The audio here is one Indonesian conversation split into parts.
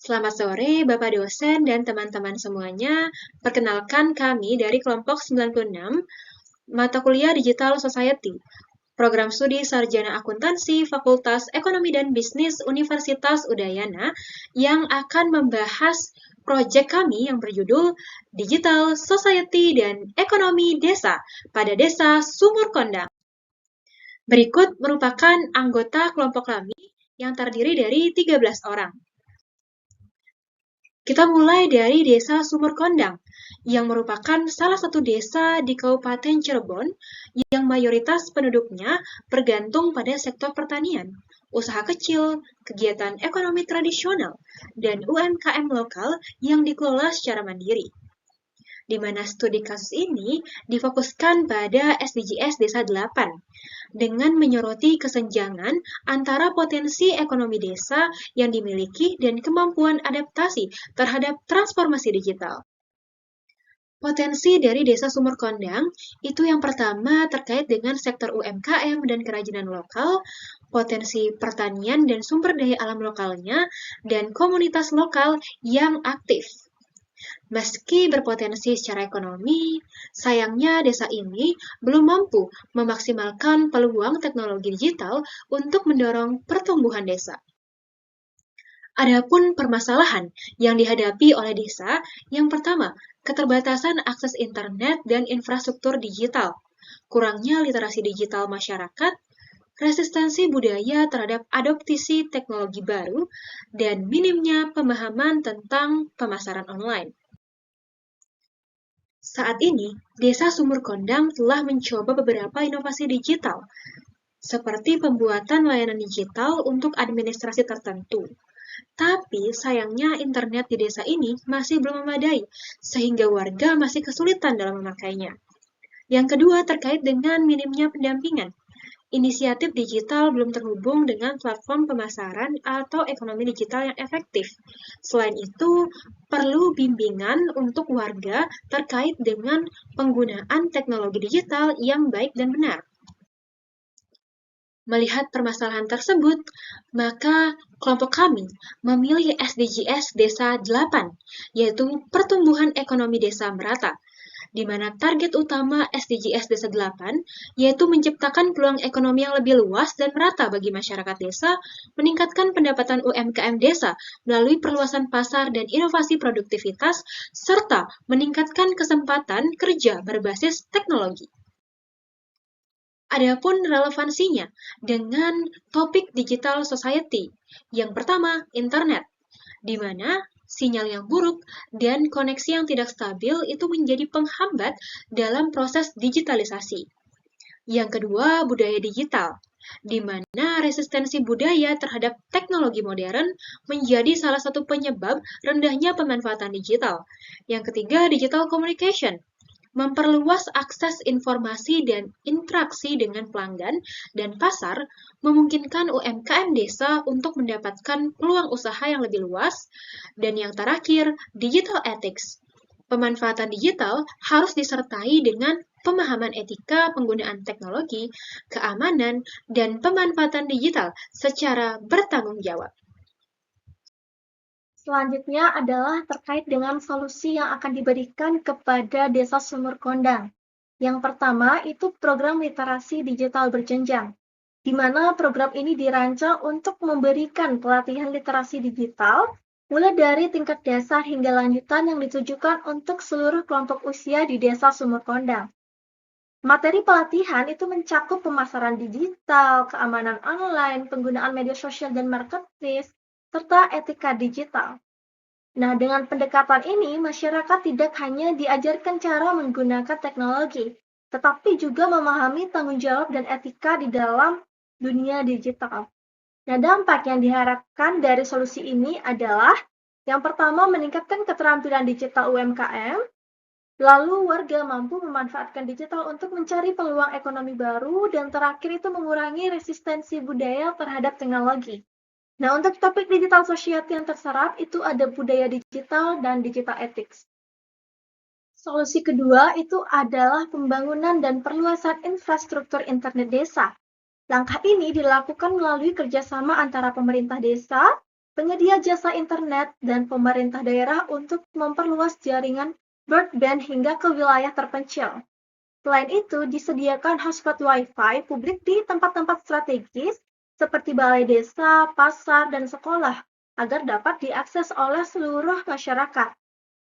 Selamat sore, Bapak dosen dan teman-teman semuanya. Perkenalkan kami dari kelompok 96, mata kuliah Digital Society, program studi Sarjana Akuntansi Fakultas Ekonomi dan Bisnis Universitas Udayana yang akan membahas proyek kami yang berjudul Digital Society dan Ekonomi Desa pada Desa Sumur Kondang. Berikut merupakan anggota kelompok kami yang terdiri dari 13 orang. Kita mulai dari Desa Sumur Kondang, yang merupakan salah satu desa di Kabupaten Cirebon yang mayoritas penduduknya bergantung pada sektor pertanian, usaha kecil, kegiatan ekonomi tradisional, dan UMKM lokal yang dikelola secara mandiri. Di mana studi kasus ini difokuskan pada SDGs Desa 8, dengan menyoroti kesenjangan antara potensi ekonomi desa yang dimiliki dan kemampuan adaptasi terhadap transformasi digital. Potensi dari Desa Sumur Kondang itu yang pertama terkait dengan sektor UMKM dan kerajinan lokal, potensi pertanian dan sumber daya alam lokalnya, dan komunitas lokal yang aktif. Meski berpotensi secara ekonomi, sayangnya desa ini belum mampu memaksimalkan peluang teknologi digital untuk mendorong pertumbuhan desa. Adapun permasalahan yang dihadapi oleh desa, yang pertama, keterbatasan akses internet dan infrastruktur digital, kurangnya literasi digital masyarakat, resistensi budaya terhadap adopsi teknologi baru, dan minimnya pemahaman tentang pemasaran online. Saat ini, Desa Sumur Kondang telah mencoba beberapa inovasi digital, seperti pembuatan layanan digital untuk administrasi tertentu. Tapi sayangnya internet di desa ini masih belum memadai, sehingga warga masih kesulitan dalam memakainya. Yang kedua terkait dengan minimnya pendampingan. Inisiatif digital belum terhubung dengan platform pemasaran atau ekonomi digital yang efektif. Selain itu, perlu bimbingan untuk warga terkait dengan penggunaan teknologi digital yang baik dan benar. Melihat permasalahan tersebut, maka kelompok kami memilih SDGs Desa 8, yaitu pertumbuhan ekonomi desa merata, di mana target utama SDGs Desa 8 yaitu menciptakan peluang ekonomi yang lebih luas dan merata bagi masyarakat desa, meningkatkan pendapatan UMKM desa melalui perluasan pasar dan inovasi produktivitas, serta meningkatkan kesempatan kerja berbasis teknologi. Adapun relevansinya dengan topik digital society. Yang pertama, internet, di mana sinyal yang buruk dan koneksi yang tidak stabil itu menjadi penghambat dalam proses digitalisasi. Yang kedua, budaya digital, di mana resistensi budaya terhadap teknologi modern menjadi salah satu penyebab rendahnya pemanfaatan digital. Yang ketiga, digital communication, memperluas akses informasi dan interaksi dengan pelanggan dan pasar, memungkinkan UMKM desa untuk mendapatkan peluang usaha yang lebih luas. Dan yang terakhir, digital ethics. Pemanfaatan digital harus disertai dengan pemahaman etika penggunaan teknologi, keamanan, dan pemanfaatan digital secara bertanggung jawab. Selanjutnya adalah terkait dengan solusi yang akan diberikan kepada Desa Sumur Kondang. Yang pertama itu program literasi digital berjenjang, di mana program ini dirancang untuk memberikan pelatihan literasi digital mulai dari tingkat dasar hingga lanjutan yang ditujukan untuk seluruh kelompok usia di Desa Sumur Kondang. Materi pelatihan itu mencakup pemasaran digital, keamanan online, penggunaan media sosial dan marketplace, serta etika digital. Nah, dengan pendekatan ini, masyarakat tidak hanya diajarkan cara menggunakan teknologi, tetapi juga memahami tanggung jawab dan etika di dalam dunia digital. Nah, dampak yang diharapkan dari solusi ini adalah yang pertama meningkatkan keterampilan digital UMKM, lalu warga mampu memanfaatkan digital untuk mencari peluang ekonomi baru, dan terakhir itu mengurangi resistensi budaya terhadap teknologi. Nah, untuk topik digital society yang terserap itu ada budaya digital dan digital ethics. Solusi kedua itu adalah pembangunan dan perluasan infrastruktur internet desa. Langkah ini dilakukan melalui kerjasama antara pemerintah desa, penyedia jasa internet, dan pemerintah daerah untuk memperluas jaringan broadband hingga ke wilayah terpencil. Selain itu, disediakan hotspot Wi-Fi publik di tempat-tempat strategis seperti balai desa, pasar, dan sekolah agar dapat diakses oleh seluruh masyarakat.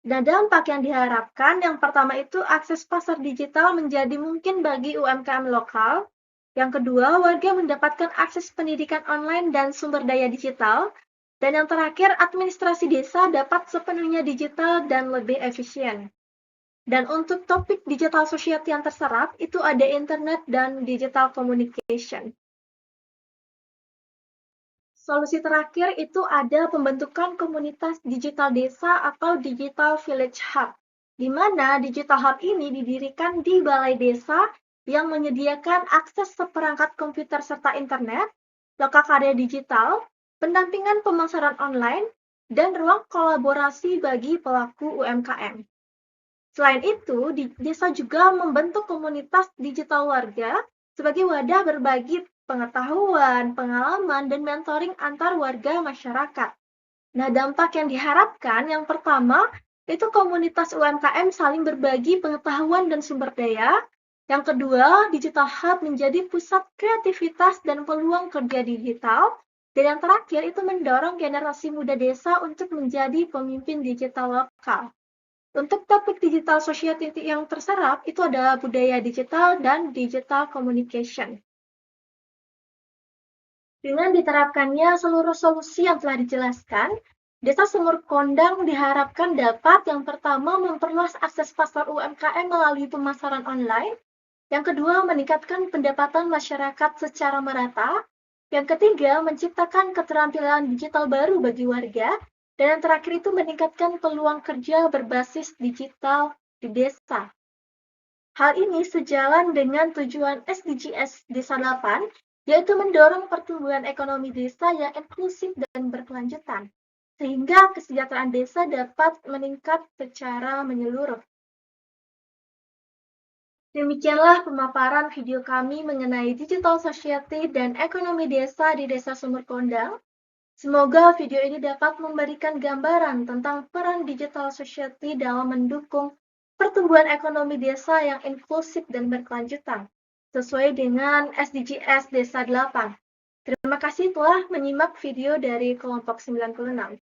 Nah, dampak yang diharapkan, yang pertama itu akses pasar digital menjadi mungkin bagi UMKM lokal. Yang kedua, warga mendapatkan akses pendidikan online dan sumber daya digital. Dan yang terakhir, administrasi desa dapat sepenuhnya digital dan lebih efisien. Dan untuk topik digital society yang terserap, itu ada internet dan digital communication. Solusi terakhir itu ada pembentukan komunitas digital desa atau digital village hub, di mana digital hub ini didirikan di balai desa yang menyediakan akses seperangkat komputer serta internet, lokakarya digital, pendampingan pemasaran online, dan ruang kolaborasi bagi pelaku UMKM. Selain itu, desa juga membentuk komunitas digital warga sebagai wadah berbagi pengetahuan, pengalaman, dan mentoring antar warga masyarakat. Nah, dampak yang diharapkan yang pertama, itu komunitas UMKM saling berbagi pengetahuan dan sumber daya. Yang kedua, digital hub menjadi pusat kreativitas dan peluang kerja digital. Dan yang terakhir, itu mendorong generasi muda desa untuk menjadi pemimpin digital lokal. Untuk topik digital society yang terserap, itu adalah budaya digital dan digital communication. Dengan diterapkannya seluruh solusi yang telah dijelaskan, Desa Sumur Kondang diharapkan dapat yang pertama memperluas akses pasar UMKM melalui pemasaran online, yang kedua meningkatkan pendapatan masyarakat secara merata, yang ketiga menciptakan keterampilan digital baru bagi warga, dan yang terakhir itu meningkatkan peluang kerja berbasis digital di desa. Hal ini sejalan dengan tujuan SDGs Desa 8, yaitu mendorong pertumbuhan ekonomi desa yang inklusif dan berkelanjutan, sehingga kesejahteraan desa dapat meningkat secara menyeluruh. Demikianlah pemaparan video kami mengenai digital society dan ekonomi desa di Desa Sumur Kondang. Semoga video ini dapat memberikan gambaran tentang peran digital society dalam mendukung pertumbuhan ekonomi desa yang inklusif dan berkelanjutan, sesuai dengan SDGs Desa 8. Terima kasih telah menyimak video dari kelompok 96.